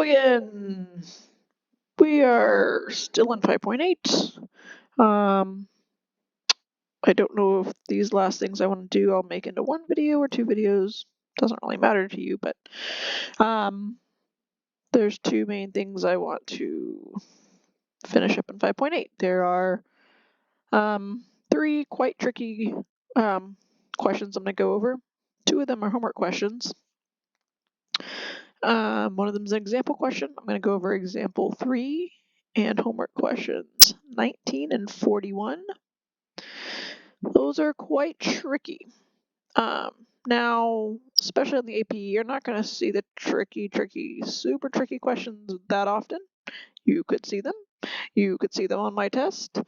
again. We are still in 5.8. I don't know if these last things I want to do I'll make into one video or two videos. Doesn't really matter to you, but there's two main things I want to finish up in 5.8. There are three quite tricky questions I'm going to go over. Two of them are homework questions. One of them is an example question. I'm going to go over example 3 and homework questions 19 and 41. Those are quite tricky. Now, especially on the AP, you're not going to see the super tricky questions that often. You could see them. You could see them on my test.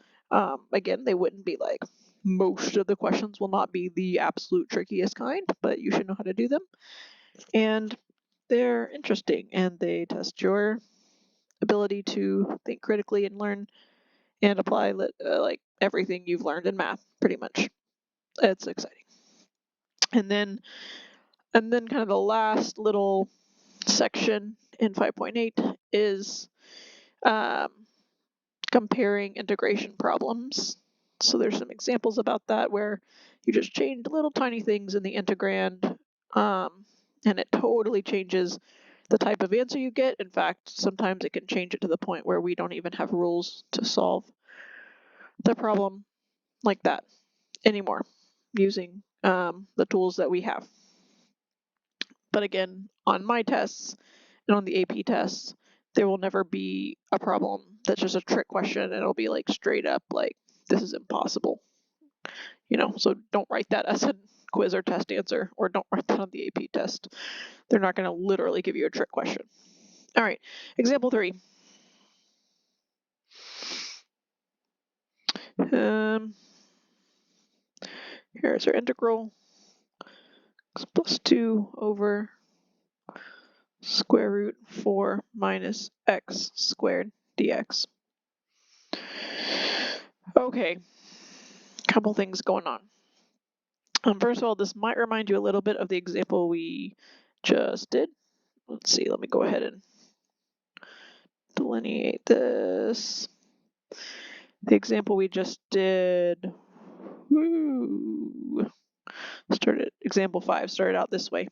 Again, they wouldn't be like, most of the questions will not be the absolute trickiest kind, but you should know how to do them. And they're interesting, and they test your ability to think critically and learn and apply like everything you've learned in math, pretty much. It's exciting. And then kind of the last little section in 5.8 is comparing integration problems. So there's some examples about that where you just change little tiny things in the integrand, and it totally changes the type of answer you get. In fact, sometimes it can change it to the point where we don't even have rules to solve the problem like that anymore using the tools that we have. But again, on my tests and on the AP tests, there will never be a problem that's just a trick question and it'll be like straight up like, this is impossible. So don't write that as a quiz or test answer, or don't write that on the AP test. They're not going to literally give you a trick question. All right, example 3. Here's our integral. X plus 2 over square root 4 minus x squared dx. Okay, couple things going on. First of all, this might remind you a little bit of the example we just did. Let's see, let me go ahead and delineate this. The example we just did, example 5 started out this way.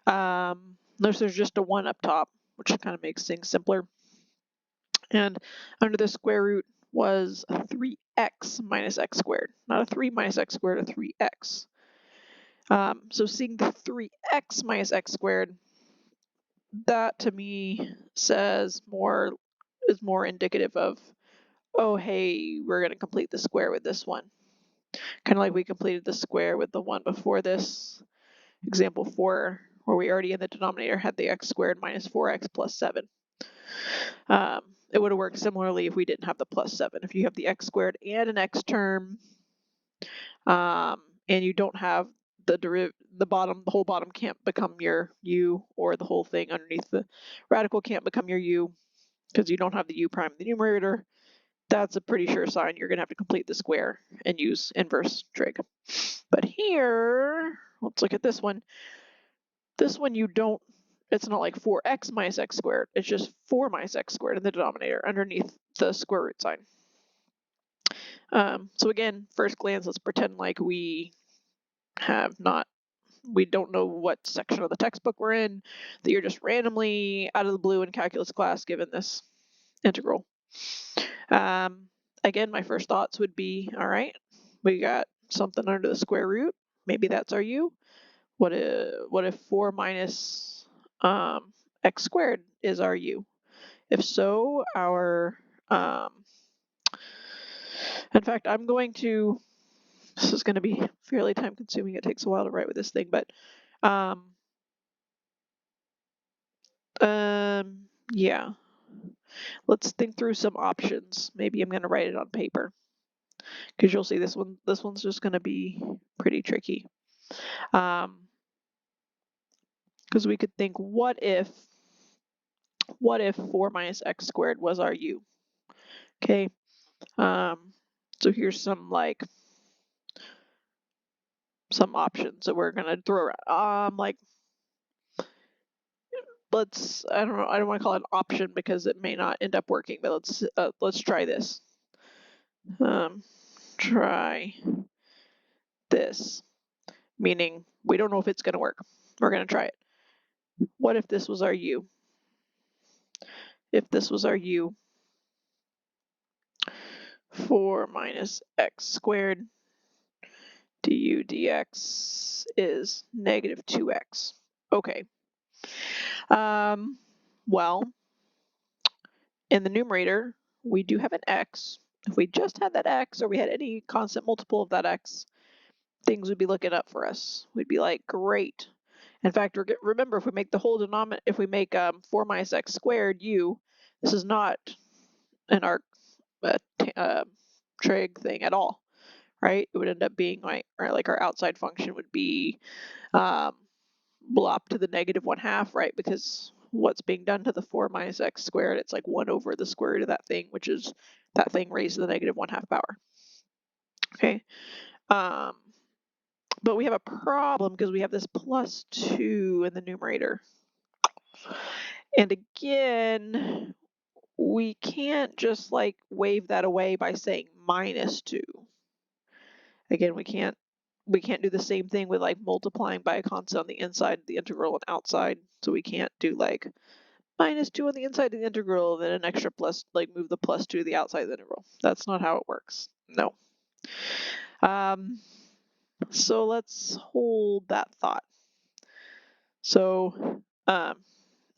Notice there's just a 1 up top, which kind of makes things simpler. And under the square root was a 3x minus x squared, not a 3 minus x squared, a 3x. So seeing the 3x minus x squared, that to me is more indicative of, oh, hey, we're going to complete the square with this one. Kind of like we completed the square with the one before this, example 4, where we already in the denominator had the x squared minus 4x plus 7. It would have worked similarly if we didn't have the plus 7. If you have the x squared and an x term, and you don't have the whole bottom can't become your u, or the whole thing underneath the radical can't become your u, because you don't have the u prime in the numerator, that's a pretty sure sign you're going to have to complete the square and use inverse trig. But here, let's look at this one. This one you don't, it's not like 4x minus x squared, it's just 4 minus x squared in the denominator underneath the square root sign. So again, first glance, let's pretend like we don't know what section of the textbook we're in, that you're just randomly out of the blue in calculus class given this integral. Again, my first thoughts would be, all right, we got something under the square root. Maybe that's our u. What if 4 minus x squared is our u? If so, in fact, this is going to be fairly time consuming. It takes a while to write with this thing, but yeah. Let's think through some options. Maybe I'm going to write it on paper, because you'll see this one's just going to be pretty tricky. Because we could think, what if 4 minus x squared was our u? Okay. So here's some options that we're going to throw around. let's, I don't know, I don't want to call it an option because it may not end up working, but let's try this. Try this, meaning we don't know if it's going to work. We're going to try it. What if this was our u? If this was our u, 4 minus x squared du dx is negative 2x. Okay. Well, in the numerator, we do have an x. If we just had that x, or we had any constant multiple of that x, things would be looking up for us. We'd be like, great. In fact, remember, if we make the whole denominator, if we make 4 minus x squared u, this is not an arc trig thing at all, right? It would end up being like our outside function would be blop to the negative 1/2, right? Because what's being done to the 4 minus x squared, it's like 1 over the square root of that thing, which is that thing raised to the negative 1/2 power. Okay. But we have a problem because we have this plus 2 in the numerator. And again, we can't just like wave that away by saying minus 2. Again, we can't do the same thing with like multiplying by a constant on the inside of the integral and outside. So we can't do like minus 2 on the inside of the integral and then an extra plus, like move the plus 2 to the outside of the integral. That's not how it works. No. So let's hold that thought. So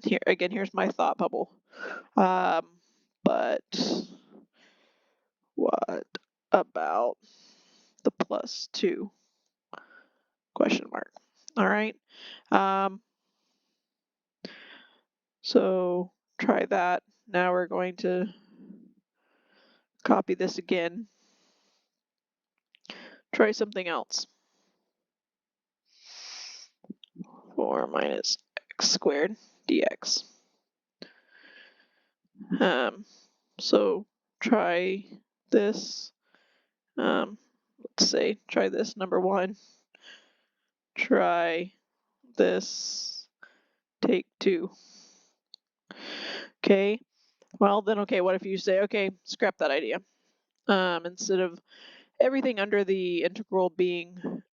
here's my thought bubble. But what about the plus 2? Question mark. All right. So try that. Now we're going to copy this again. Try something else. 4 minus x squared dx. So try this. Let's say try this number 1. Try this. Take 2. Okay. Well then, okay. What if you say, okay, scrap that idea. Instead of everything under the integral being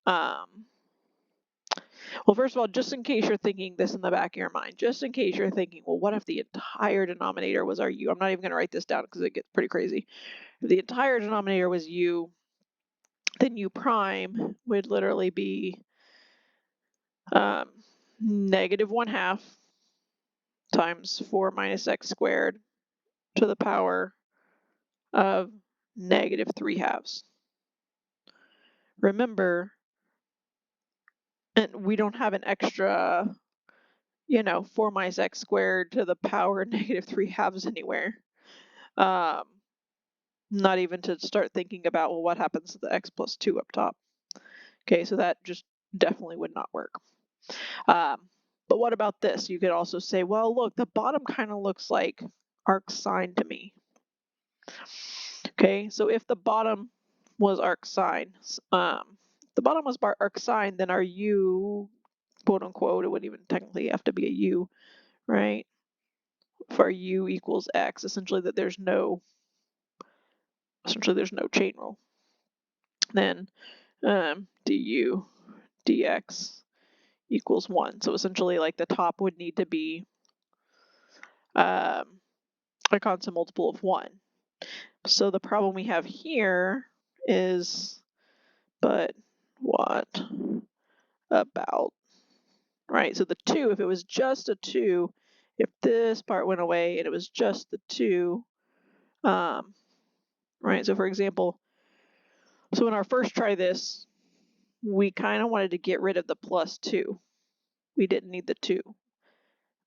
well, first of all, just in case you're thinking this in the back of your mind, just in case you're thinking, well, what if the entire denominator was our u? I'm not even going to write this down because it gets pretty crazy. If the entire denominator was u, then u prime would literally be negative 1/2 times 4 minus x squared to the power of negative 3/2. Remember, and we don't have an extra 4 minus x squared to the power of negative 3/2 anywhere. Not even to start thinking about, well, what happens to the x plus 2 up top? Okay, so that just definitely would not work. But what about this? You could also say, well, look, the bottom kind of looks like arc sine to me. Okay, so if the bottom was arc sine, then our u, quote unquote, it wouldn't even technically have to be a u, right? For u equals x, essentially there's no chain rule. Then du dx equals 1. So essentially, like the top would need to be a constant multiple of 1. So the problem we have here is, but what about, right? So the 2, if it was just a 2, if this part went away and it was just the 2, right? So for example, so in our first try this, we kind of wanted to get rid of the plus 2. We didn't need the 2.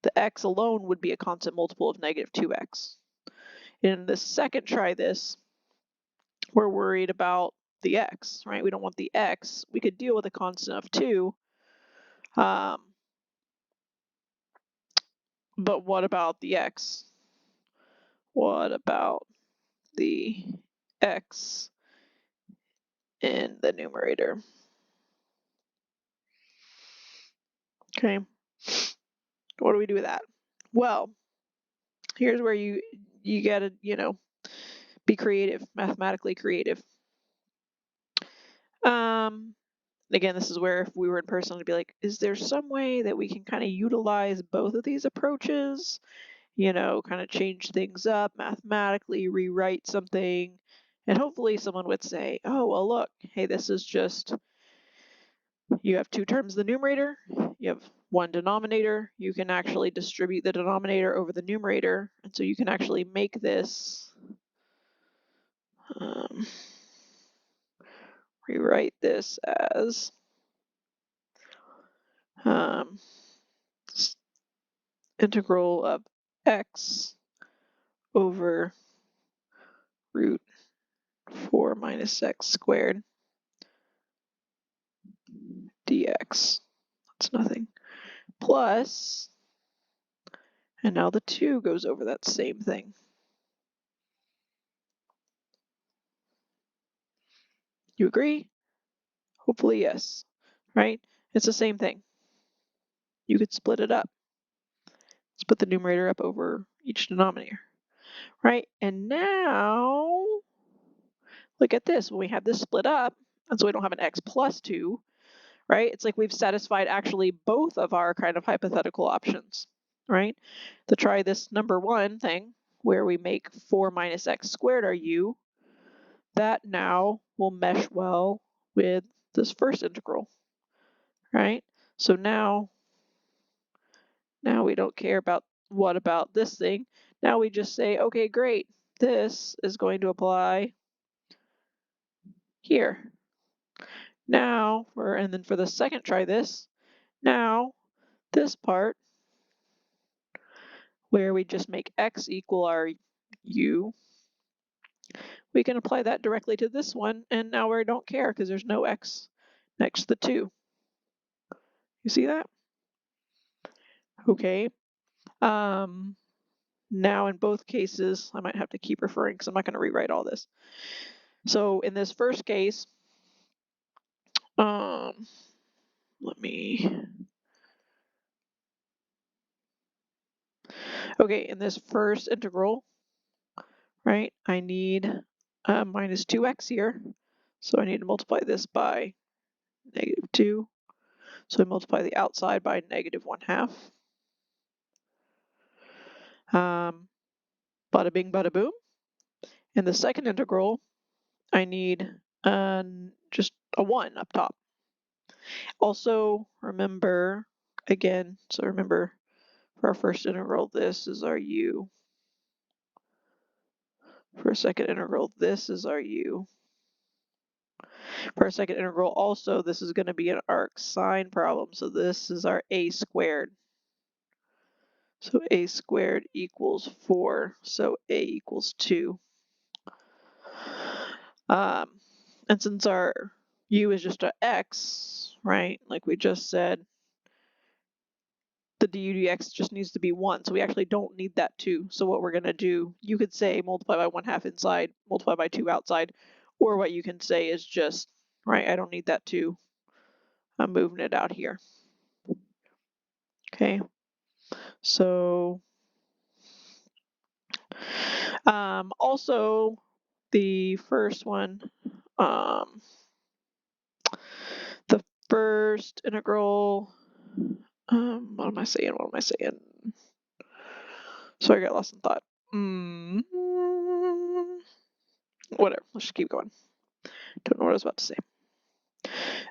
The x alone would be a constant multiple of negative 2x. In the second try this, we're worried about the x, right? We don't want the x. We could deal with a constant of 2. But what about the x? What about the x in the numerator? Okay. What do we do with that? Well, here's where you gotta, be creative, mathematically creative. Again, this is where if we were in person, I'd be like, is there some way that we can kind of utilize both of these approaches? Kind of change things up mathematically, rewrite something, and hopefully someone would say, oh, well, look, hey, this is just, you have two terms in the numerator, you have one denominator, you can actually distribute the denominator over the numerator, and so you can actually make this, rewrite this as integral of x over root 4 minus x squared dx. That's nothing. Plus, and now the 2 goes over that same thing. You agree? Hopefully yes, right? It's the same thing. You could split it up. Split the numerator up over each denominator, right? And now, look at this. When we have this split up, and so we don't have an x plus 2, right? It's like we've satisfied actually both of our kind of hypothetical options, right? To try this number 1 thing, where we make 4 minus x squared our u, that now will mesh well with this first integral, right? So now we don't care about what about this thing. Now we just say, okay, great. This is going to apply here. Now, and then for the second try this, now this part where we just make x equal our u, we can apply that directly to this one, and now we don't care because there's no x next to the 2. You see that? Okay. Now in both cases, I might have to keep referring because I'm not going to rewrite all this. So in this first case, let me, okay, in this first integral, right, I need minus 2x here. So I need to multiply this by negative 2. So I multiply the outside by negative 1/2. Bada bing, bada boom. In the second integral, I need just a 1 up top. Also, remember, again, so remember, for our first integral, this is our u. For a second integral, this is our u. For a second integral, also, this is going to be an arc sine problem, so this is our a squared. So a squared equals 4, so a equals 2. And since our u is just a x, right, like we just said, the du dx just needs to be 1, so we actually don't need that 2. So what we're going to do, you could say multiply by 1/2 inside, multiply by 2 outside, or what you can say is just, right, I don't need that 2. I'm moving it out here. Okay, so also the first one, the first integral, what am I saying? So I got lost in thought. Whatever, let's just keep going. Don't know what I was about to say.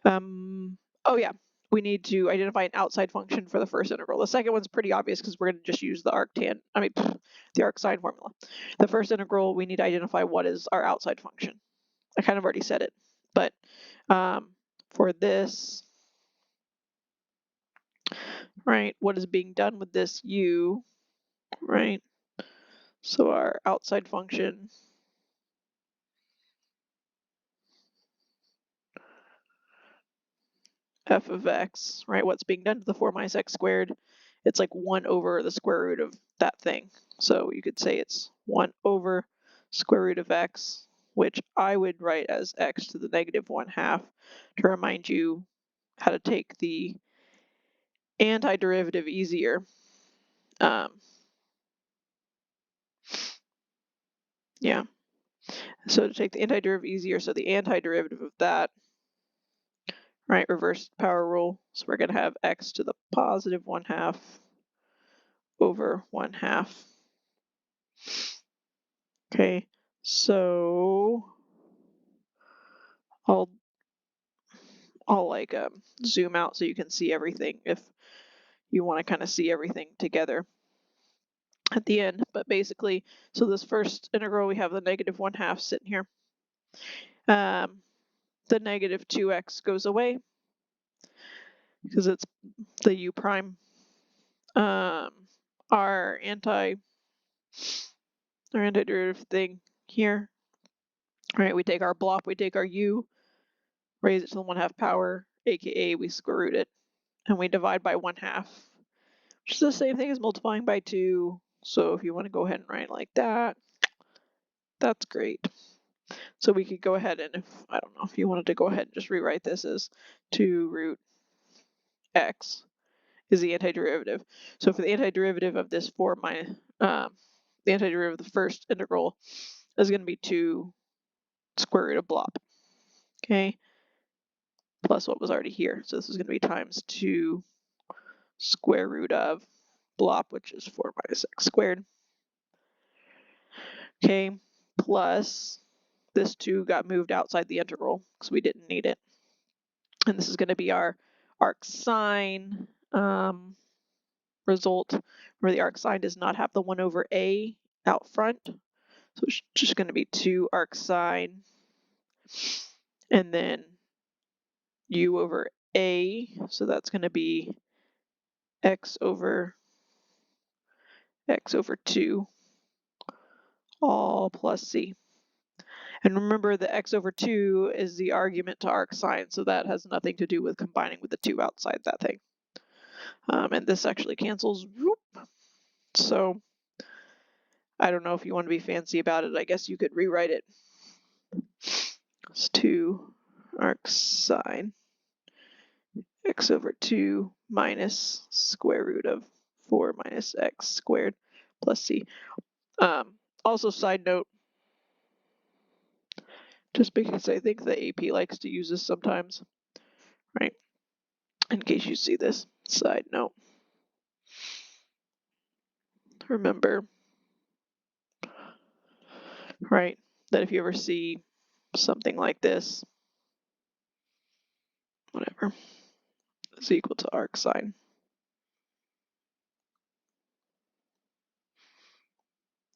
Oh yeah, we need to identify an outside function for the first integral. The second one's pretty obvious because we're going to just use the the arc sine formula. The first integral, we need to identify what is our outside function. I kind of already said it, but for this, right, what is being done with this u, right? So our outside function f of x, right? What's being done to the 4 minus x squared? It's like 1 over the square root of that thing. So you could say it's 1 over square root of x, which I would write as x to the negative 1/2 to remind you how to take the antiderivative easier. Yeah. So to take the antiderivative easier, so the antiderivative of that, right, reverse power rule. So we're going to have x to the positive 1/2 over 1/2. Okay, so I'll like zoom out so you can see everything if you want to kind of see everything together at the end. But basically, so this first integral, we have the negative 1/2 sitting here. The negative 2x goes away because it's the u prime. Our antiderivative thing here, right? We take our blob, we take our u, raise it to the 1/2 power, aka we square root it, and we divide by 1/2, which is the same thing as multiplying by 2. So if you want to go ahead and write it like that, that's great. So we could go ahead and, if I don't know, if you wanted to go ahead and just rewrite this as 2 root x is the antiderivative. So for the antiderivative of this 4 minus, the antiderivative of the first integral is going to be 2 square root of blob, okay, plus what was already here. So this is going to be times 2 square root of blob, which is 4 minus x squared, okay, plus this 2 got moved outside the integral because we didn't need it. And this is going to be our arcsine result, where the arcsine does not have the 1 over a out front. So it's just going to be 2 arcsine and then u over a. So that's going to be x over 2 all plus c. And remember, the x over 2 is the argument to arcsine, so that has nothing to do with combining with the 2 outside that thing. And this actually cancels. Whoop. So I don't know if you want to be fancy about it. I guess you could rewrite it. It's 2 arcsine x over 2 minus square root of 4 minus x squared plus c. Also, side note, just because I think the AP likes to use this sometimes, right? In case you see this, side note. Remember, right, that if you ever see something like this, whatever, is equal to arcsine.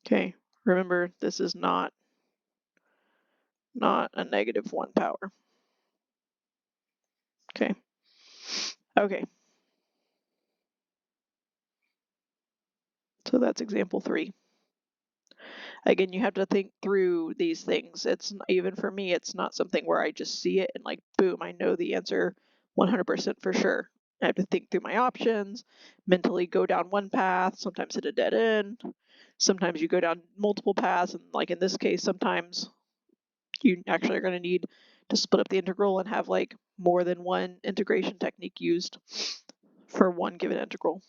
Okay, remember this is not a negative 1 power. Okay. So that's example 3. Again, you have to think through these things. It's even for me, it's not something where I just see it and like, boom, I know the answer 100% for sure. I have to think through my options, mentally go down one path, sometimes hit a dead end. Sometimes you go down multiple paths, and like in this case, sometimes you actually are going to need to split up the integral and have like more than one integration technique used for one given integral.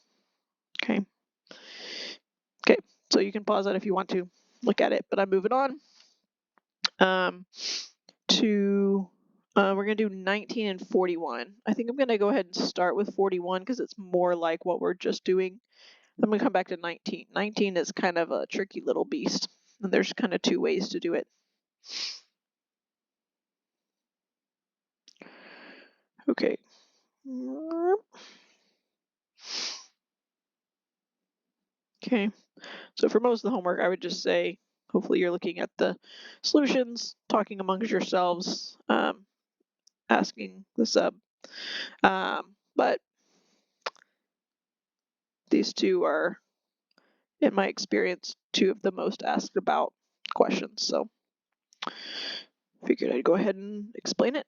Okay. So you can pause that if you want to look at it, but I'm moving on to we're going to do 19 and 41. I think I'm going to go ahead and start with 41 because it's more like what we're just doing. I'm going to come back to 19. 19 is kind of a tricky little beast, and there's kind of 2 ways to do it. Okay. Okay, so for most of the homework, I would just say, hopefully you're looking at the solutions, talking amongst yourselves, asking the sub. But these 2 are, in my experience, 2 of the most asked about questions. So figured I'd go ahead and explain it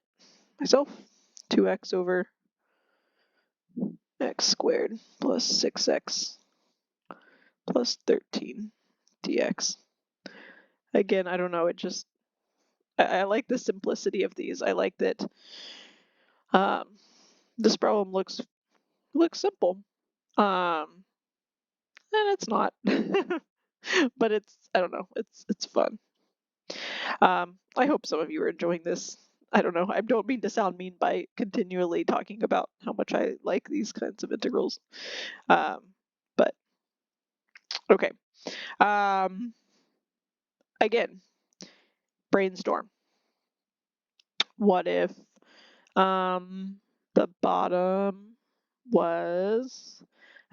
myself. 2x over x squared plus 6x plus 13 dx. Again, I don't know, it just, I like the simplicity of these. I like that this problem looks simple. And it's not. But it's, I don't know, it's fun. I hope some of you are enjoying this. I don't know. I don't mean to sound mean by continually talking about how much I like these kinds of integrals. But okay. Again, brainstorm. What if the bottom was,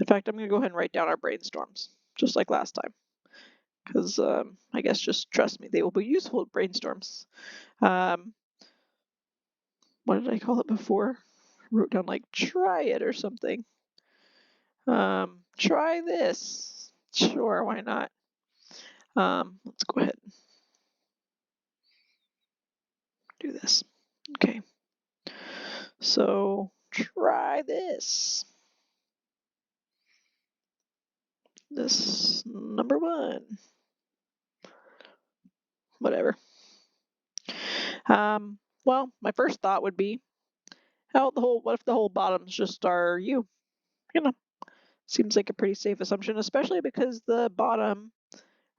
in fact, I'm going to go ahead and write down our brainstorms, just like last time, because I guess just trust me, they will be useful brainstorms. What did I call it before? I wrote down like try it or something. Try this. Sure, why not? Let's go ahead and do this. Okay. So try this. This number one. Whatever. Well, my first thought would be, what if the whole bottoms just are you? You know, seems like a pretty safe assumption, especially because the bottom,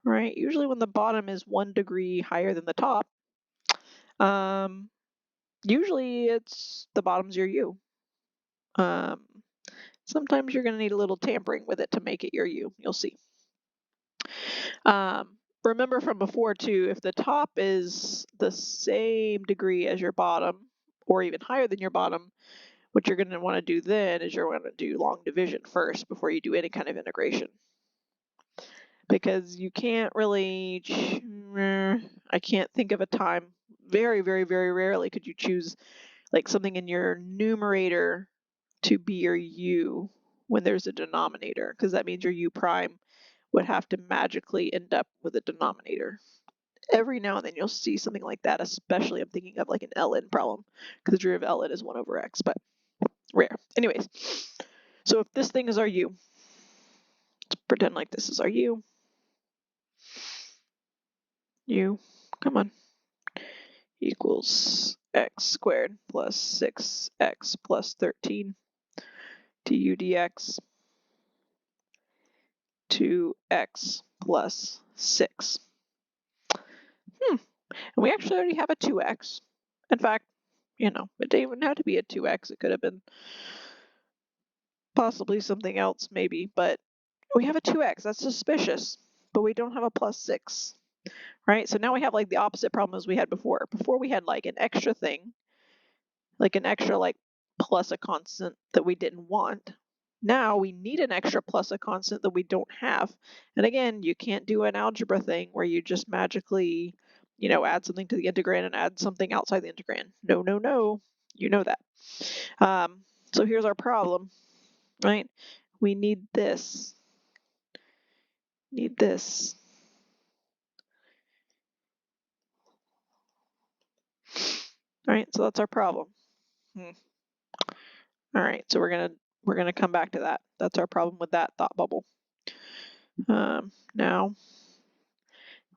right? Usually when the bottom is 1 degree higher than the top, usually it's the bottom's your you. Sometimes you're going to need a little tampering with it to make it your you. You'll see. Remember from before too, if the top is the same degree as your bottom, or even higher than your bottom, what you're going to want to do then is you're going to do long division first before you do any kind of integration. Because you can't really, I can't think of a time, very, very, very rarely could you choose like something in your numerator to be your u when there's a denominator, because that means your u prime would have to magically end up with a denominator. Every now and then you'll see something like that, especially I'm thinking of like an ln problem, because the derivative of ln is 1 over x, but rare. Anyways, so if this thing is our u, let's pretend like this is our u. U, come on, equals x squared plus 6x plus 13 du dx to x plus 6. And we actually already have a 2x. In fact, it didn't even have to be a 2x. It could have been possibly something else maybe, but we have a 2x. That's suspicious, but we don't have a plus 6, right? So now we have like the opposite problem as we had before. Before we had like an extra thing, like an extra like plus a constant that we didn't want. Now we need an extra plus a constant that we don't have. And again, you can't do an algebra thing where you just magically, add something to the integrand and add something outside the integrand. No, no, no. You know that. So here's our problem, right? We need this. Need this. All right, so that's our problem. All right, so we're gonna come back to that. That's our problem with that thought bubble. Now,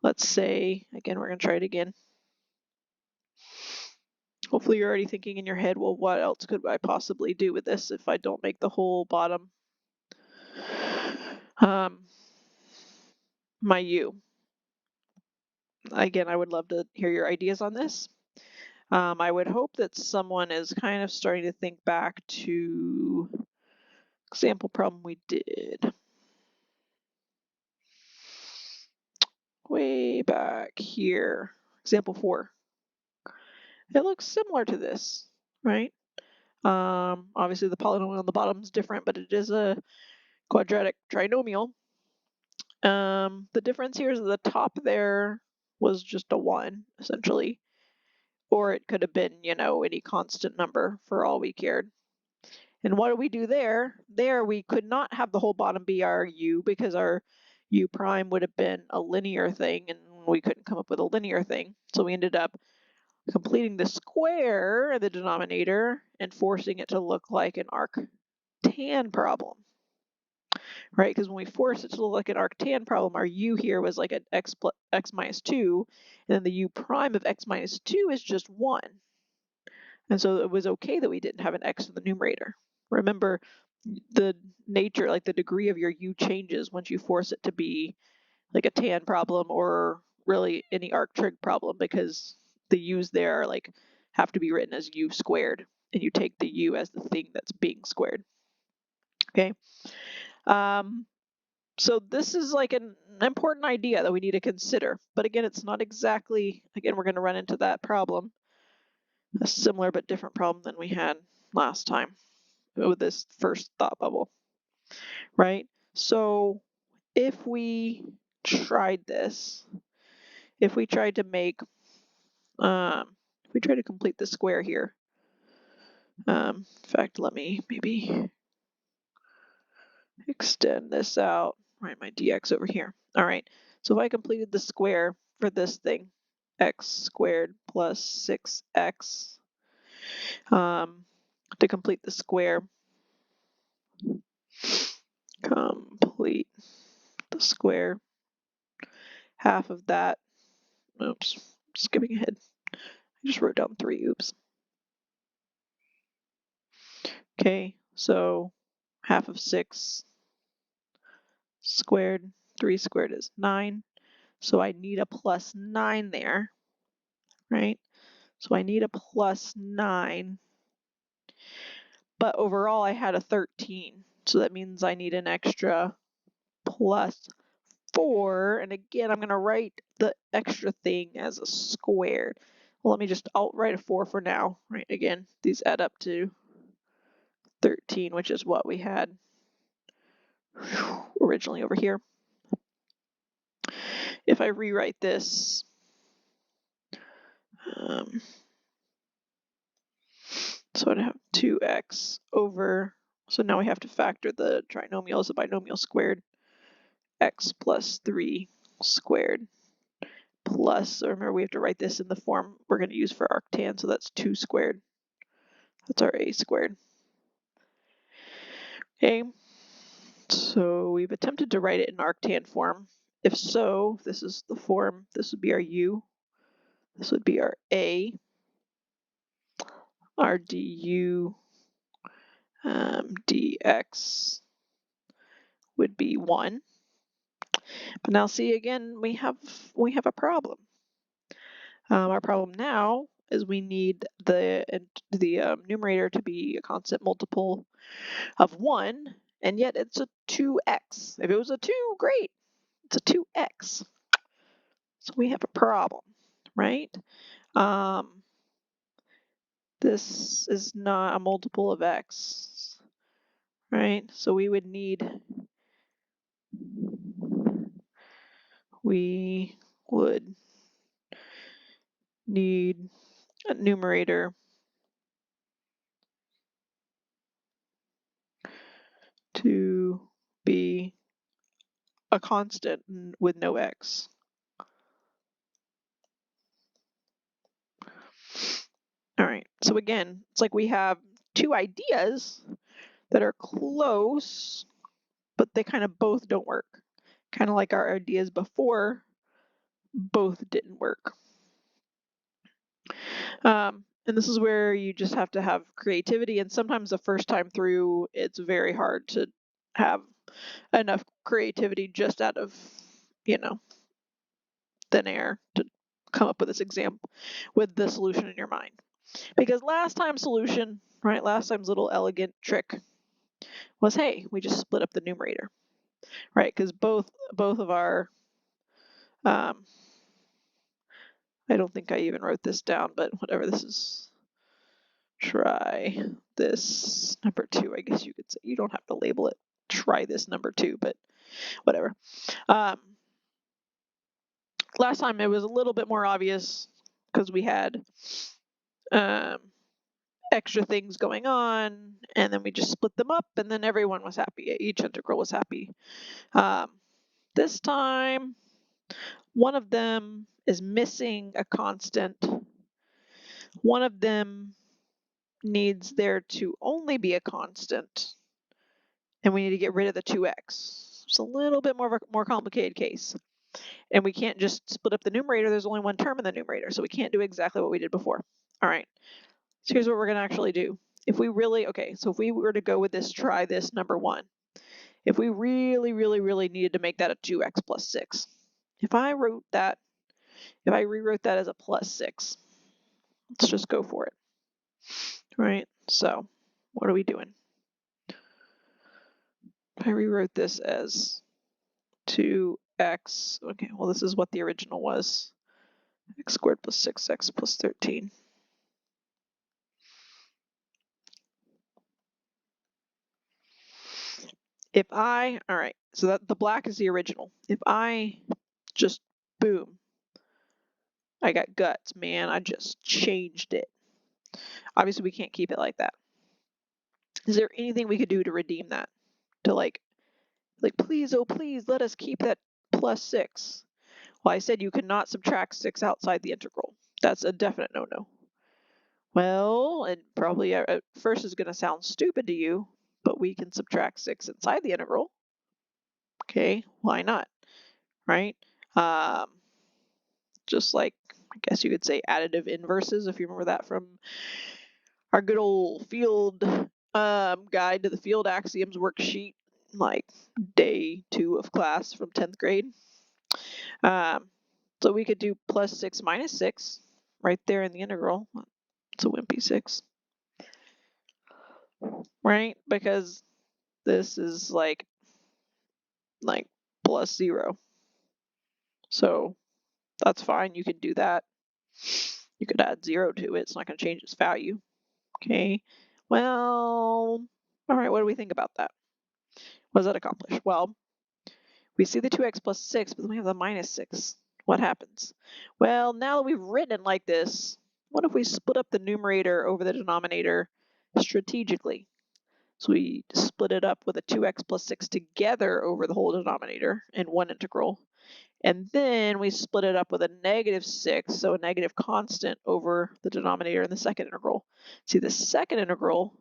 let's say, again, we're gonna try it again. Hopefully you're already thinking in your head, well, what else could I possibly do with this if I don't make the whole bottom my u? Again, I would love to hear your ideas on this. I would hope that someone is kind of starting to think back to example problem we did way back here, example 4. It looks similar to this, right? Obviously the polynomial on the bottom is different, but it is a quadratic trinomial. The difference here is the top there was just a 1, essentially. Or it could have been, any constant number for all we cared. And what do we do there? There we could not have the whole bottom be our u because our u prime would have been a linear thing and we couldn't come up with a linear thing. So we ended up completing the square in the denominator and forcing it to look like an arctan problem. Right, because when we force it to look like an arctan problem, our u here was like an x minus 2, and then the u prime of x minus 2 is just 1. And so it was okay that we didn't have an x in the numerator. Remember, the nature, like the degree of your u changes once you force it to be like a tan problem or really any arctrig problem because the u's there are like have to be written as u squared, and you take the u as the thing that's being squared. Okay. So this is like an important idea that we need to consider. But again, it's not exactly, again, we're going to run into that problem, a similar but different problem than we had last time with this first thought bubble, right? So if we tried this, if we tried to make, if we try to complete the square here, in fact, let me maybe extend this out, write my dx over here. All right, so if I completed the square for this thing, x squared plus 6x, to complete the square, complete the square, half of that, oops, skipping ahead, I just wrote down 3, oops. Okay, so half of 6 squared, 3 squared is 9, so I need a plus 9 there, right? So I need a plus 9, but overall I had a 13, so that means I need an extra plus 4, and again I'm going to write the extra thing as a squared. Well, let me just, I'll write a 4 for now, right? Again, these add up to 13, which is what we had originally over here. If I rewrite this, so I'd have 2x over, so now we have to factor the trinomial as a binomial squared, x plus 3 squared plus, remember we have to write this in the form we're going to use for arctan, so that's 2 squared. That's our a squared. Okay, so we've attempted to write it in arctan form. If so, this is the form, this would be our u, this would be our a, our du dx would be 1. But now see, again, we have a problem. Our problem now is we need the numerator to be a constant multiple of 1, and yet it's a 2x. If it was a 2, great. It's a 2x. So we have a problem, right? This is not a multiple of x, right? So we would need, a numerator to be a constant with no x. All right, so again, it's like we have two ideas that are close, but they kind of both don't work. Kind of like our ideas before, both didn't work. And this is where you just have to have creativity, and sometimes the first time through, it's very hard to have enough creativity just out of, thin air to come up with this example, with the solution in your mind. Because last time's solution, right, last time's little elegant trick was, hey, we just split up the numerator, right? Because both of our, I don't think I even wrote this down, but whatever, this is, try this number 2, I guess you could say. You don't have to label it try this number 2, but whatever. Last time it was a little bit more obvious because we had extra things going on, and then we just split them up, and then everyone was happy. Each integral was happy. This time, one of them is missing a constant. One of them needs there to only be a constant, and we need to get rid of the 2x. It's a little bit more of a more complicated case. And we can't just split up the numerator. There's only one term in the numerator, so we can't do exactly what we did before. All right, so here's what we're going to actually do. If we really, so if we were to go with this, try this number 1, if we really, really, really needed to make that a 2x plus 6, if I wrote that if I rewrote that as a plus 6, let's just go for it. Right, so what are we doing? If I rewrote this as 2x, okay, well this is what the original was. X squared plus 6x plus 13. If I, all right, so that the black is the original. If I just, boom, I got guts, man, I just changed it. Obviously we can't keep it like that. Is there anything we could do to redeem that? To like please, oh please, let us keep that plus 6. Well, I said you cannot subtract 6 outside the integral. That's a definite no-no. Well, and probably at first is going to sound stupid to you, but we can subtract 6 inside the integral. Okay, why not? Right? Just like, I guess you could say additive inverses, if you remember that from our good old field guide to the field axioms worksheet, like day 2 of class from 10th grade. So we could do plus 6 minus 6 right there in the integral. It's a wimpy 6. Right? Because this is like plus 0. So that's fine. You can do that. You could add 0 to it. It's not going to change its value. Okay. Well, all right. What do we think about that? What does that accomplish? Well, we see the 2x plus 6, but then we have the minus 6. What happens? Well, now that we've written it like this, what if we split up the numerator over the denominator strategically? So we split it up with a 2x plus 6 together over the whole denominator in one integral. And then we split it up with a negative 6, so a negative constant over the denominator in the second integral. See, the second integral,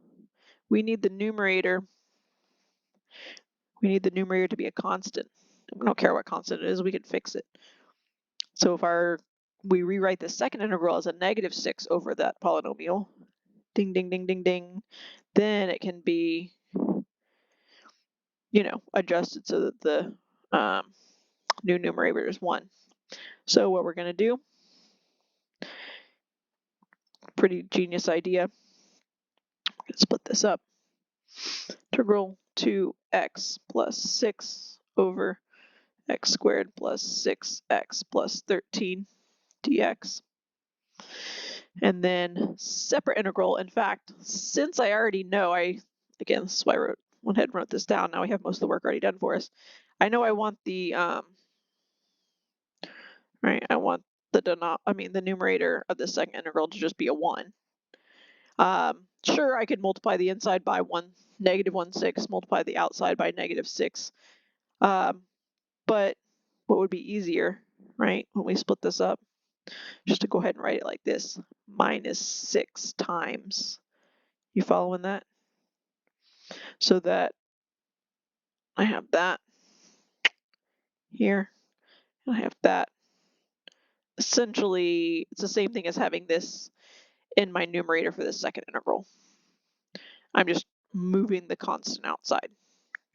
we need the numerator to be a constant. We don't care what constant it is, we can fix it. So if we rewrite the second integral as a negative 6 over that polynomial, ding, ding, ding, ding, ding, then it can be, adjusted so that the new numerator is 1. So what we're going to do, pretty genius idea, I'm going to split this up. Integral 2x plus 6 over x squared plus 6x plus 13 dx. And then separate integral. In fact, since I already know, again, this is why I went ahead and wrote this down. Now we have most of the work already done for us. I know I want the I want the numerator of the second integral to just be a 1. Sure, I could multiply the inside by negative 1/6, multiply the outside by negative 6. But what would be easier, right, when we split this up, just to go ahead and write it like this, minus 6 times. You following that? So that I have that here, and I have that. Essentially, it's the same thing as having this in my numerator for the second integral. I'm just moving the constant outside.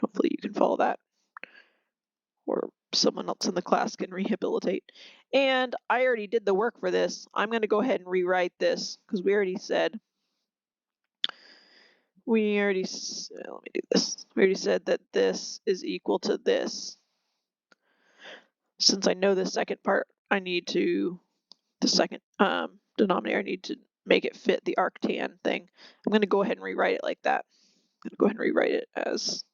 Hopefully you can follow that, or someone else in the class can rehabilitate. And I already did the work for this. I'm going to go ahead and rewrite this because we already said, let me do this. We already said that this is equal to this. Since I know the second part, the second denominator, I need to make it fit the arctan thing. I'm going to go ahead and rewrite it like that. I'm going to go ahead and rewrite it as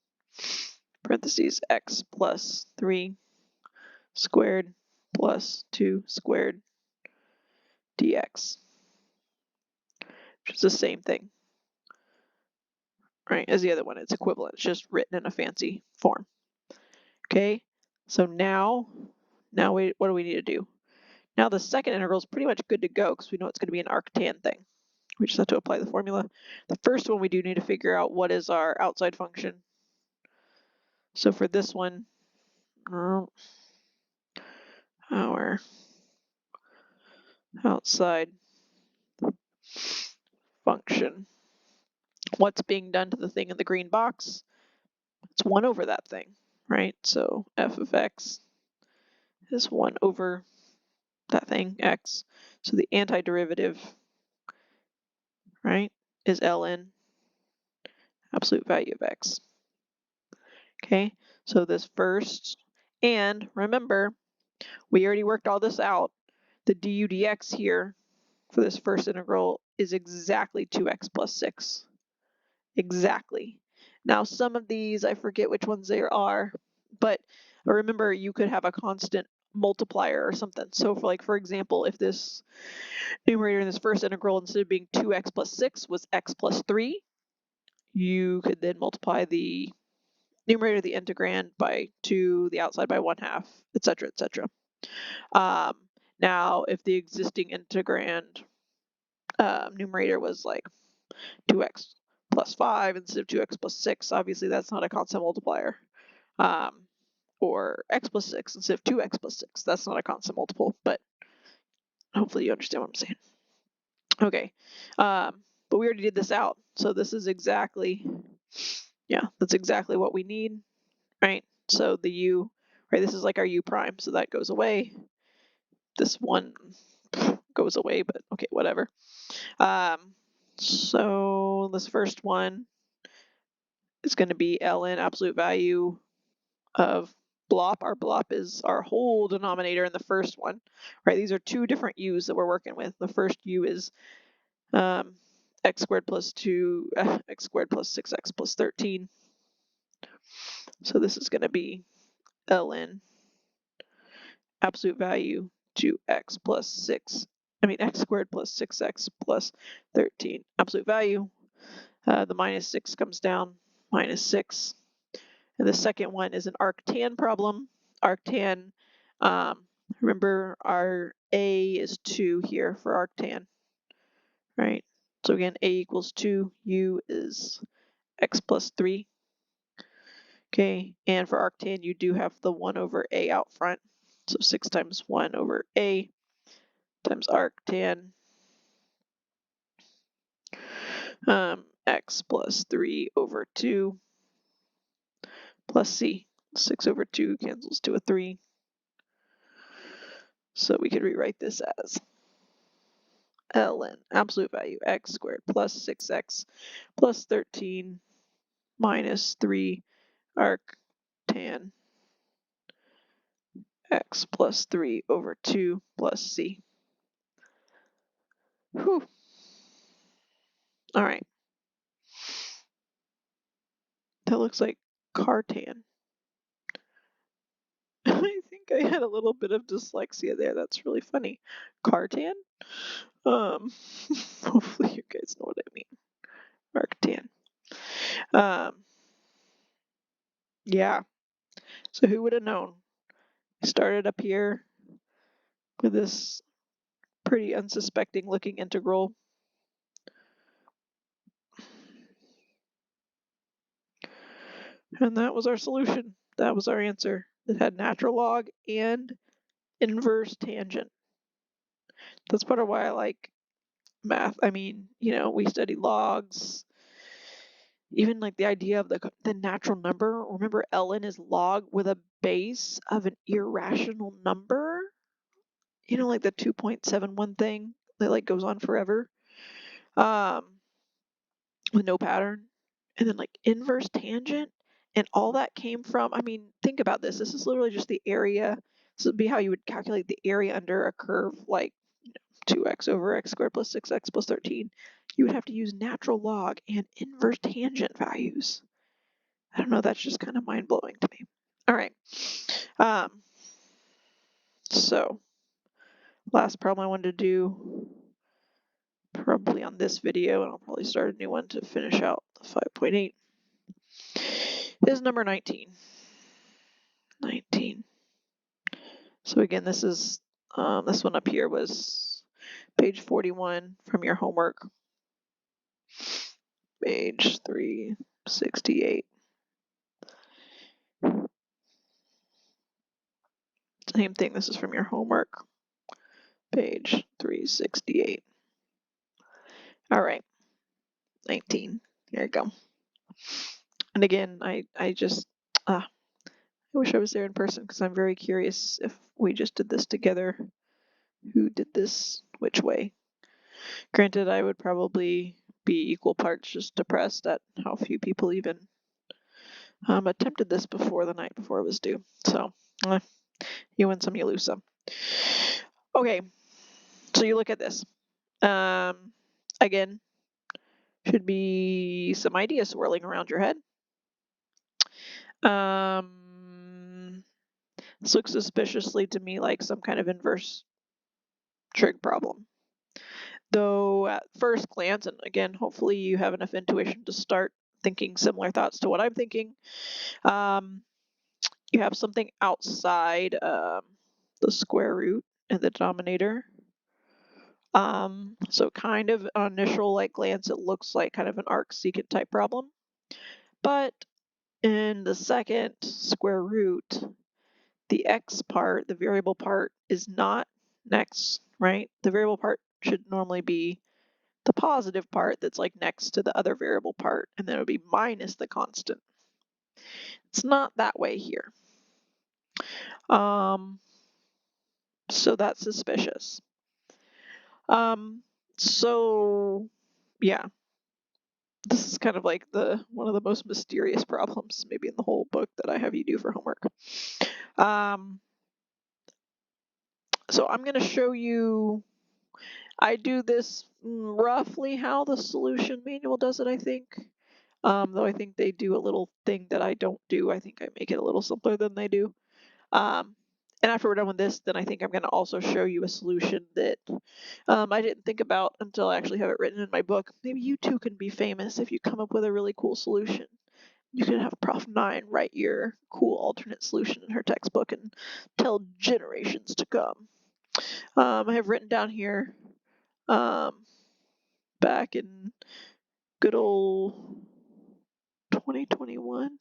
parentheses x plus 3 squared plus 2 squared dx, which is the same thing, right, as the other one. It's equivalent. It's just written in a fancy form. Okay, so now what do we need to do? Now the second integral is pretty much good to go because we know it's going to be an arctan thing. We just have to apply the formula. The first one, we do need to figure out what is our outside function. So for this one, our outside function, what's being done to the thing in the green box? It's 1 over that thing, right? So f of x is 1 over that thing, x. So the antiderivative, right, is ln absolute value of x. Okay, so this first, and remember, we already worked all this out. The du dx here for this first integral is exactly 2x plus 6. Exactly. Now some of these, I forget which ones they are, but remember you could have a constant multiplier or something. So for example, if this numerator in this first integral, instead of being 2x plus 6, was x plus 3, you could then multiply the numerator of the integrand by 2, the outside by 1/2, etc., etc. Now, if the existing integrand numerator was like 2x plus 5 instead of 2x plus 6, obviously that's not a constant multiplier. Or x plus 6 instead of 2x plus 6, that's not a constant multiple, but hopefully you understand what I'm saying. Okay, but we already did this out, so this is exactly, yeah, that's exactly what we need, right? So the u, right, this is like our u prime, so that goes away. This one goes away, but okay, whatever. So this first one is going to be ln absolute value of BLOP. Our BLOP is our whole denominator in the first one, right? These are two different u's that we're working with. The first u is x squared plus 2, x squared plus 6x plus 13. So this is going to be ln absolute value to x squared plus 6x plus 13 absolute value. The minus 6 comes down, minus 6. And the second one is an arctan problem. Arctan, remember our a is 2 here for arctan, right? So again, a equals 2, u is x plus 3. Okay, and for arctan, you do have the 1 over a out front. So 6 times 1 over a times arctan, x plus 3 over 2 plus c. 6 over 2 cancels to a 3. So we could rewrite this as ln absolute value x squared plus 6x plus 13 minus 3 arctan x plus 3 over 2 plus c. Whew. All right. That looks like cartan. I think I had a little bit of dyslexia there. That's really funny. Cartan? Hopefully you guys know what I mean. Arctan. Yeah. So who would have known? We started up here with this pretty unsuspecting looking integral. And that was our solution. That was our answer. It had natural log and inverse tangent. That's part of why I like math. I mean, you know, we study logs. Even like the idea of the natural number. Remember, ln is log with a base of an irrational number. You know, like the 2.71 thing that like goes on forever. With no pattern. And then like inverse tangent. And all that came from, I mean, think about this. This is literally just the area. This would be how you would calculate the area under a curve like 2x over x squared plus 6x plus 13. You would have to use natural log and inverse tangent values. I don't know, that's just kind of mind-blowing to me. All right. So last problem I wanted to do, probably on this video, and I'll probably start a new one to finish out the 5.8, is number 19. 19. So again, this is this one up here was page 41 from your homework. Page 368. Same thing, this is from your homework. Page 368. All right, 19. Here you go. And again, I wish I was there in person because I'm very curious if we just did this together, who did this which way. Granted, I would probably be equal parts just depressed at how few people even attempted this before the night before it was due. So, you win some, you lose some. Okay, so you look at this. Again, should be some ideas swirling around your head. This looks suspiciously to me like some kind of inverse trig problem. Though at first glance, and again, hopefully you have enough intuition to start thinking similar thoughts to what I'm thinking, you have something outside the square root in the denominator. So kind of on initial glance, it looks like kind of an arcsecant type problem. But in the second square root, the x part, the variable part, is not next, right? The variable part should normally be the positive part that's next to the other variable part, and then it would be minus the constant. It's not that way here. So that's suspicious. So yeah, this is kind of like one of the most mysterious problems maybe in the whole book that I have you do for homework. So I'm going to show you, I do this roughly how the solution manual does it, I think. Though I think they do a little thing that I don't do. I think I make it a little simpler than they do. And after we're done with this, then I think I'm going to also show you a solution that I didn't think about until I actually have it written in my book. Maybe you too can be famous if you come up with a really cool solution. You can have Prof. 9 write your cool alternate solution in her textbook and tell generations to come. I have written down here back in good old 2021.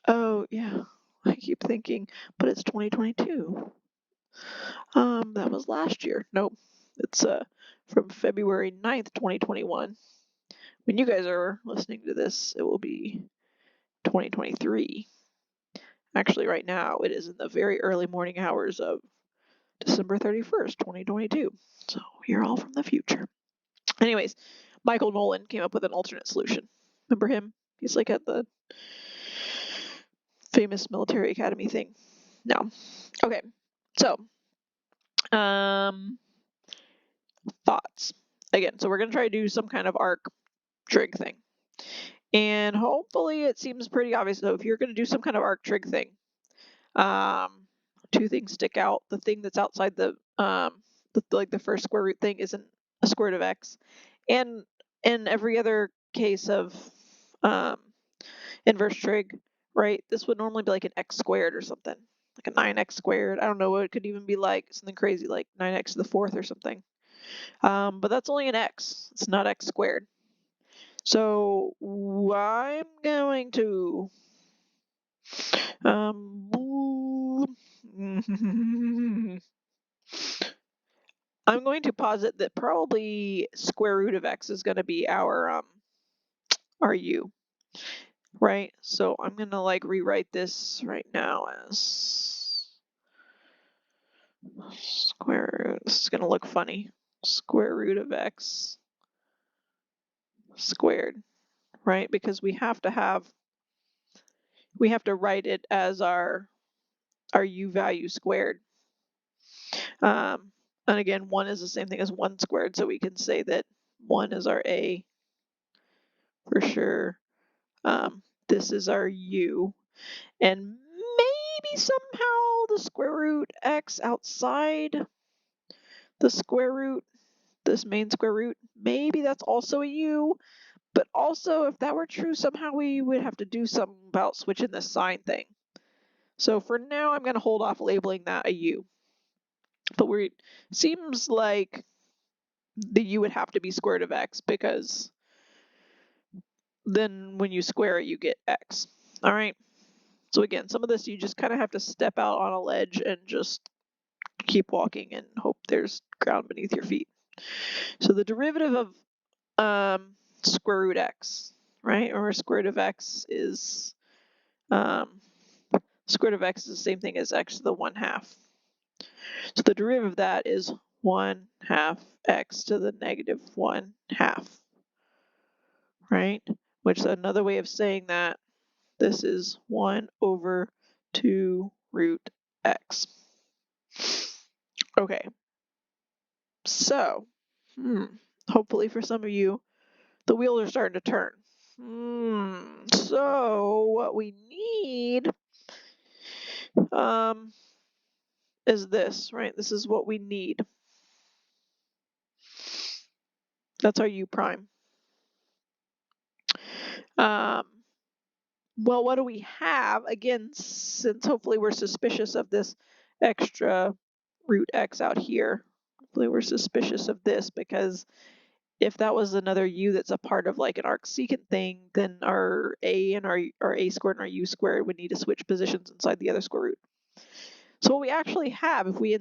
Oh, yeah. I keep thinking, but it's 2022. That was last year. Nope. It's from February 9th, 2021. When you guys are listening to this, it will be 2023. Actually, right now, it is in the very early morning hours of December 31st, 2022. So you're all from the future. Anyways, Michael Nolan came up with an alternate solution. Remember him? He's at the famous military academy thing. No. Okay. So, thoughts. Again, so we're going to try to do some kind of arc trig thing. And hopefully it seems pretty obvious. So if you're going to do some kind of arc trig thing, two things stick out. The thing that's outside the first square root thing isn't a square root of x. And in every other case of inverse trig, right, this would normally be an x squared or something, like a 9x squared. I don't know what it could even be, something crazy like 9x to the fourth or something. But that's only an x. It's not x squared. So I'm going to I'm going to posit that probably square root of x is going to be our u, right? So I'm going to rewrite this right now as square root. This is going to look funny. Square root of x squared, right? Because we have to write it as our u value squared. And again, 1 is the same thing as 1 squared, so we can say that 1 is our a for sure. This is our u. And maybe somehow the square root x outside the square root, this main square root, maybe that's also a u. But also, if that were true, somehow we would have to do something about switching the sign thing. So for now, I'm going to hold off labeling that a u. But seems like the u would have to be square root of x, because then when you square it, you get x. All right. So again, some of this you just kind of have to step out on a ledge and just keep walking and hope there's ground beneath your feet. So the derivative of square root x, right? Or square root of x is square root of x is the same thing as x to the 1/2. So the derivative of that is 1/2 x to the negative 1/2, right? Which is another way of saying that this is 1/2 root x. Okay, so hopefully for some of you, the wheels are starting to turn. So what we need is this, right? This is what we need. That's our u prime. Well, what do we have? Again, since hopefully we're suspicious of this extra root x out here, hopefully we're suspicious of this, because if that was another u that's a part of like an arcsecant thing, then our a and our a squared and our u squared would need to switch positions inside the other square root. So what we actually have, if we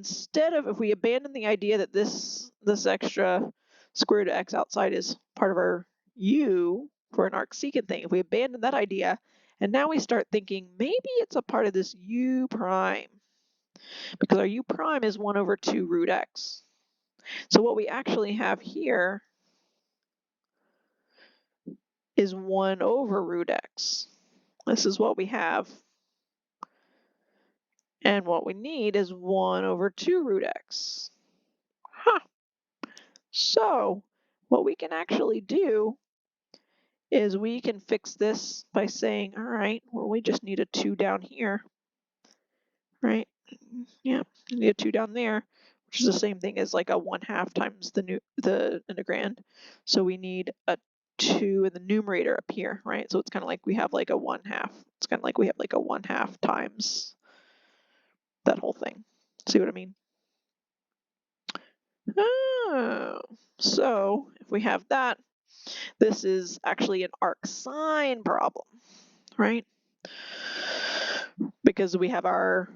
abandon the idea that this extra square root of x outside is part of our u for an arcsecant thing, if we abandon that idea, and now we start thinking maybe it's a part of this u prime, because our u prime is 1/2 root x. So what we actually have here is 1/root x. This is what we have. And what we need is 1/2 root x. So what we can actually do is we can fix this by saying, all right, well, we just need a 2 down here, right? Yeah, we need a 2 down there, which is the same thing as like a 1/2 times the integrand. So we need a 2 in the numerator up here, right? So it's kind of like we have like a 1/2. It's kind of like we have like a 1/2 times that whole thing. See what I mean? Oh, so if we have that, this is actually an arcsine problem, right? Because we have our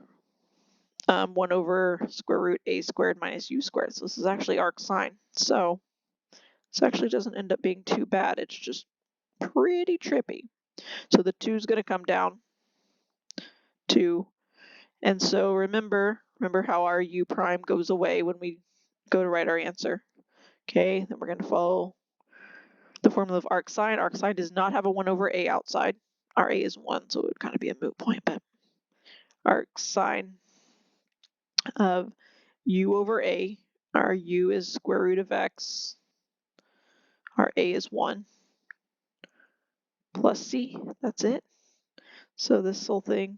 1/square root a squared minus u squared. So this is actually arcsine. So this actually doesn't end up being too bad. It's just pretty trippy. So the 2 is going to come down, 2. And so remember how our u prime goes away when we go to write our answer. Okay, then we're going to follow the formula of arcsine. Arcsine does not have a 1/a outside. Our a is 1, so it would kind of be a moot point, but arcsine of u/a, our u is square root of x, our a is 1, plus c, that's it. So this whole thing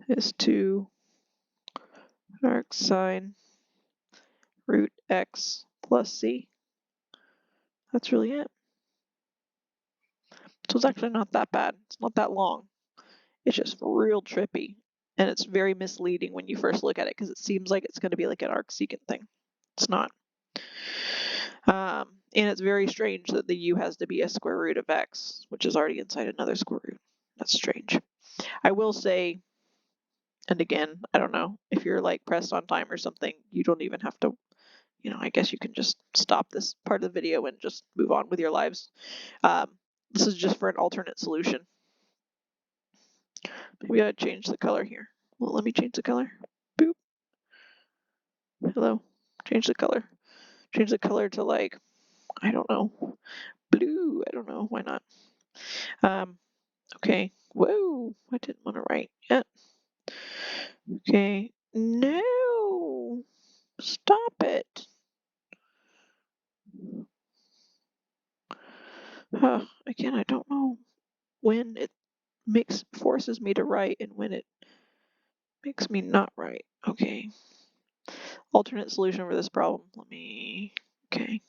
is 2 arcsine root x plus c. That's really it. So it's actually not that bad. It's not that long. It's just real trippy. And it's very misleading when you first look at it, because it seems like it's going to be like an arcsecant thing. It's not. And it's very strange that the u has to be a square root of x, which is already inside another square root. That's strange. I will say, and again, I don't know, if you're like pressed on time or something, you don't even have to, I guess you can just stop this part of the video and just move on with your lives. This is just for an alternate solution. Maybe I'd change the color here. Well, let me change the color. Boop. Hello. Change the color. Change the color to like, I don't know, blue. I don't know. Why not? Okay. Whoa. I didn't want to write yet. Okay. No. Stop it. Again, I don't know when it forces me to write and when it makes me not write. Okay. Alternate solution for this problem. Okay.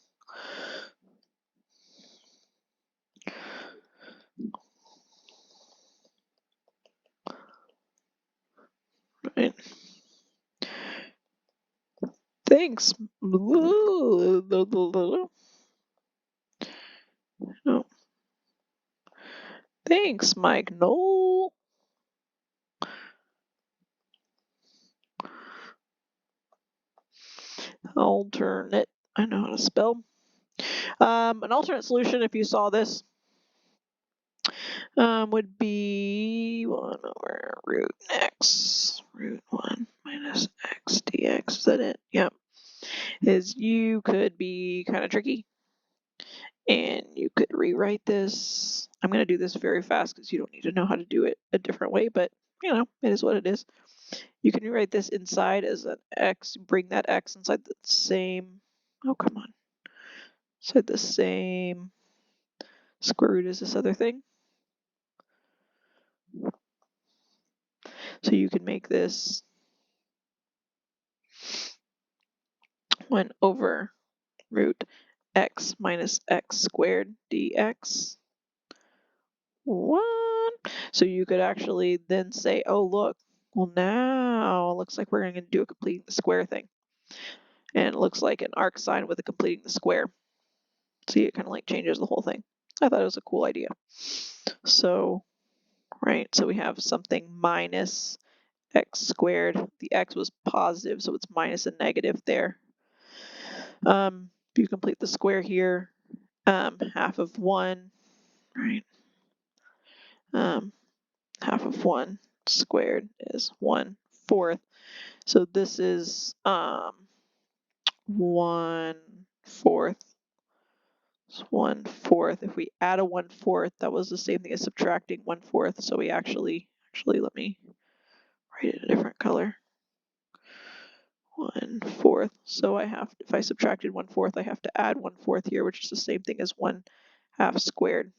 Right. Thanks. No. Thanks, Mike. No. Alternate. I know how to spell. An alternate solution, if you saw this, would be 1 over root x, root 1 minus x dx. Is that it? Yep. Is you could be kind of tricky. And you could rewrite this. I'm going to do this very fast because you don't need to know how to do it a different way, but you know, it is what it is. You can rewrite this inside as an x, bring that x inside the same, oh, come on, inside the same square root as this other thing. So you can make this 1 over root x minus x squared dx. 1. So you could actually then say, oh, look, well, now it looks like we're going to do a completing the square thing. And it looks like an arc sine with a completing the square. See, it kind of like changes the whole thing. I thought it was a cool idea. So, right, so we have something minus x squared. The x was positive, so it's minus a negative there. If you complete the square here, half of 1, right? Half of 1 squared is 1/4. So this is 1/4. It's 1/4. If we add a 1/4, that was the same thing as subtracting 1/4. So we actually let me write it a different color. 1/4. So I have, if I subtracted 1/4, I have to add 1/4 here, which is the same thing as 1/2 squared.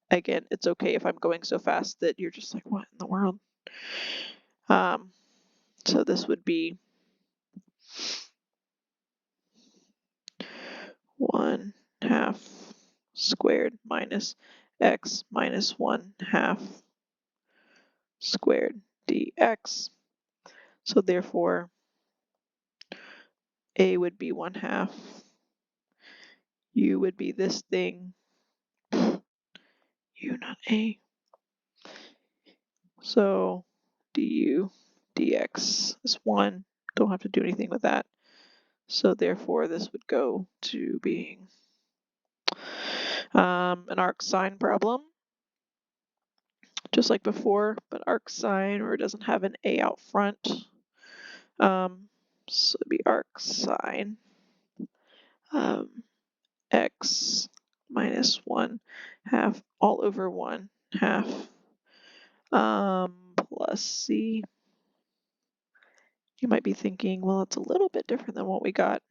Again, it's okay if I'm going so fast that you're just like, what in the world? So this would be 1/2 squared minus x minus 1/2 squared dx. So therefore, a would be 1/2. U would be this thing. U, not a. So du dx is 1. Don't have to do anything with that. So therefore, this would go to being an arc sine problem, just like before, but arc sine, or it doesn't have an a out front. So it'd be arc sine x minus 1/2 all over 1/2 plus c. You might be thinking, well, it's a little bit different than what we got.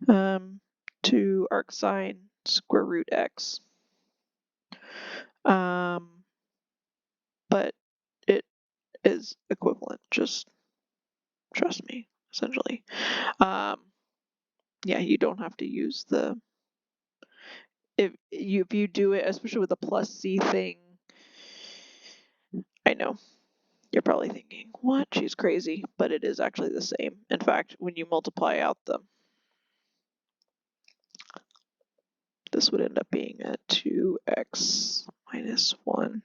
To arc sine square root x. But it is equivalent, just trust me, essentially. Yeah, you don't have to use the, if you do it, especially with the plus c thing, I know, you're probably thinking, what, she's crazy, but it is actually the same. In fact, when you multiply out this would end up being a 2x minus 1.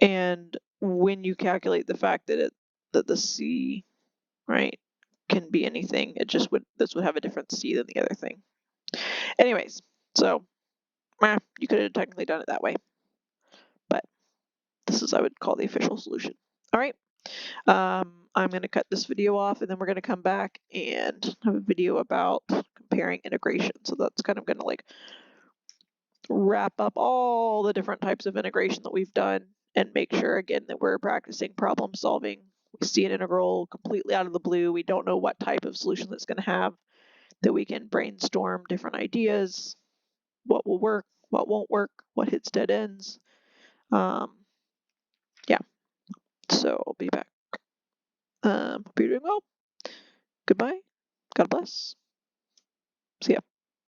And when you calculate the fact that the c, right, can be anything, it just would, this would have a different c than the other thing. Anyways, so you could have technically done it that way, but this is, I would call, the official solution. All right, I'm going to cut this video off, and then we're going to come back and have a video about comparing integration. So that's kind of going to like wrap up all the different types of integration that we've done and make sure, again, that we're practicing problem solving. We see an integral completely out of the blue. We don't know what type of solution that's going to have, that we can brainstorm different ideas, what will work, what won't work, what hits dead ends. Yeah, so I'll be back. Hope you're doing well. Goodbye. God bless. See ya.